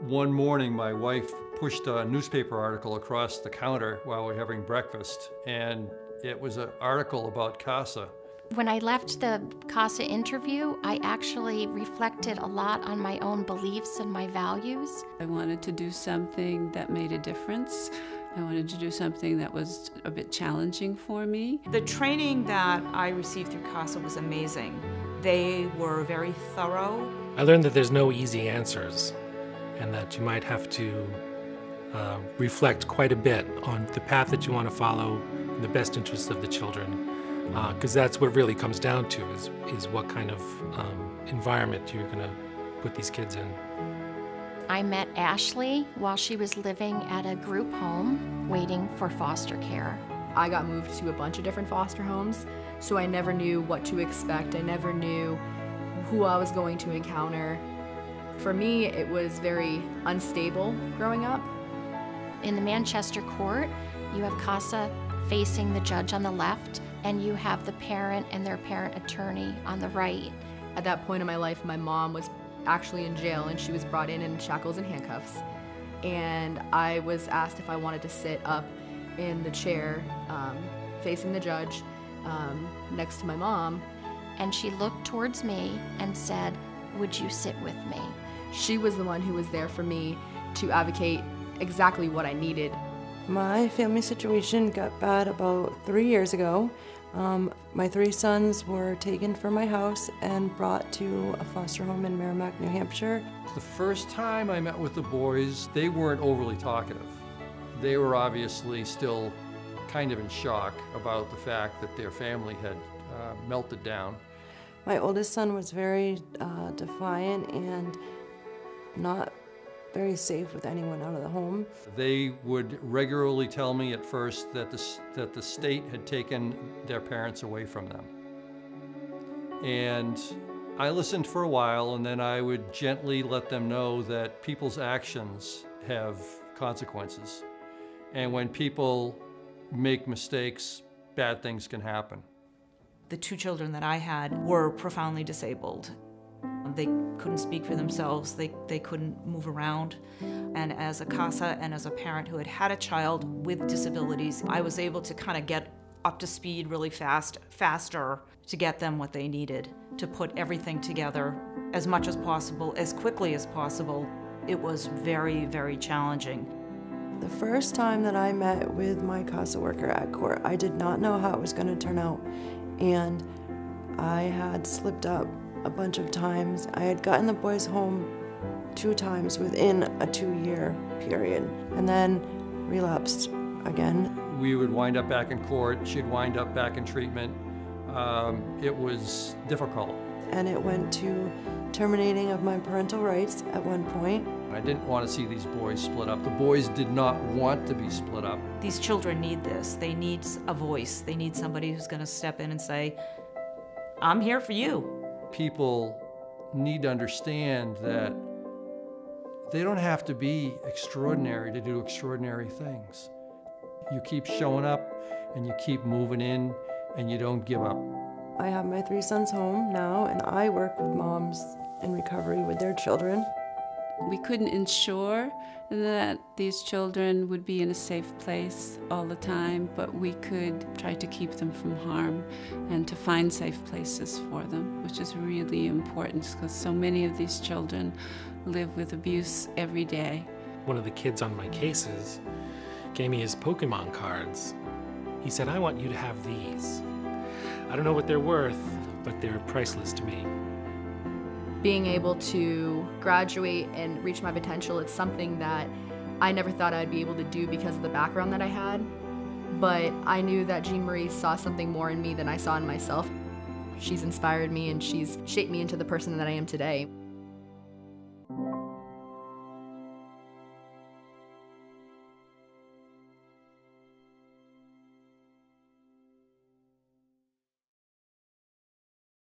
One morning, my wife pushed a newspaper article across the counter while we were having breakfast, and it was an article about CASA. When I left the CASA interview, I actually reflected a lot on my own beliefs and my values. I wanted to do something that made a difference. I wanted to do something that was a bit challenging for me. The training that I received through CASA was amazing. They were very thorough. I learned that there's no easy answers and that you might have to reflect quite a bit on the path that you want to follow in the best interests of the children. Because that's what really comes down to is what kind of environment you're going to put these kids in. I met Ashley while she was living at a group home waiting for foster care. I got moved to a bunch of different foster homes, so I never knew what to expect. I never knew who I was going to encounter. For me, it was very unstable growing up. In the Manchester court, you have CASA facing the judge on the left, and you have the parent and their parent attorney on the right. At that point in my life, my mom was actually in jail, and she was brought in shackles and handcuffs. And I was asked if I wanted to sit up in the chair facing the judge next to my mom. And she looked towards me and said, "Would you sit with me?" She was the one who was there for me to advocate exactly what I needed. My family situation got bad about 3 years ago. My 3 sons were taken from my house and brought to a foster home in Merrimack, New Hampshire. The first time I met with the boys, they weren't overly talkative. They were obviously still kind of in shock about the fact that their family had melted down. My oldest son was very defiant and not very safe with anyone out of the home. They would regularly tell me at first that the state had taken their parents away from them. And I listened for a while, and then I would gently let them know that people's actions have consequences. And when people make mistakes, bad things can happen. The 2 children that I had were profoundly disabled. They couldn't speak for themselves, they couldn't move around. And as a CASA and as a parent who had had a child with disabilities, I was able to kind of get up to speed really faster to get them what they needed, to put everything together as much as possible, as quickly as possible. It was very, very challenging. The first time that I met with my CASA worker at court, I did not know how it was going to turn out. And I had slipped up a bunch of times. I had gotten the boys home 2 times within a 2-year period and then relapsed again. We would wind up back in court, she'd wind up back in treatment. It was difficult. And it went to terminating of my parental rights at one point. I didn't want to see these boys split up. The boys did not want to be split up. These children need this. They need a voice. They need somebody who's going to step in and say, "I'm here for you." People need to understand that they don't have to be extraordinary to do extraordinary things. You keep showing up and you keep moving in and you don't give up. I have my 3 sons home now, and I work with moms in recovery with their children. We couldn't ensure that these children would be in a safe place all the time, but we could try to keep them from harm and to find safe places for them, which is really important because so many of these children live with abuse every day. One of the kids on my cases gave me his Pokemon cards. He said, "I want you to have these. I don't know what they're worth, but they're priceless to me." Being able to graduate and reach my potential, it's something that I never thought I'd be able to do because of the background that I had. But I knew that Jeanmarie saw something more in me than I saw in myself. She's inspired me and she's shaped me into the person that I am today.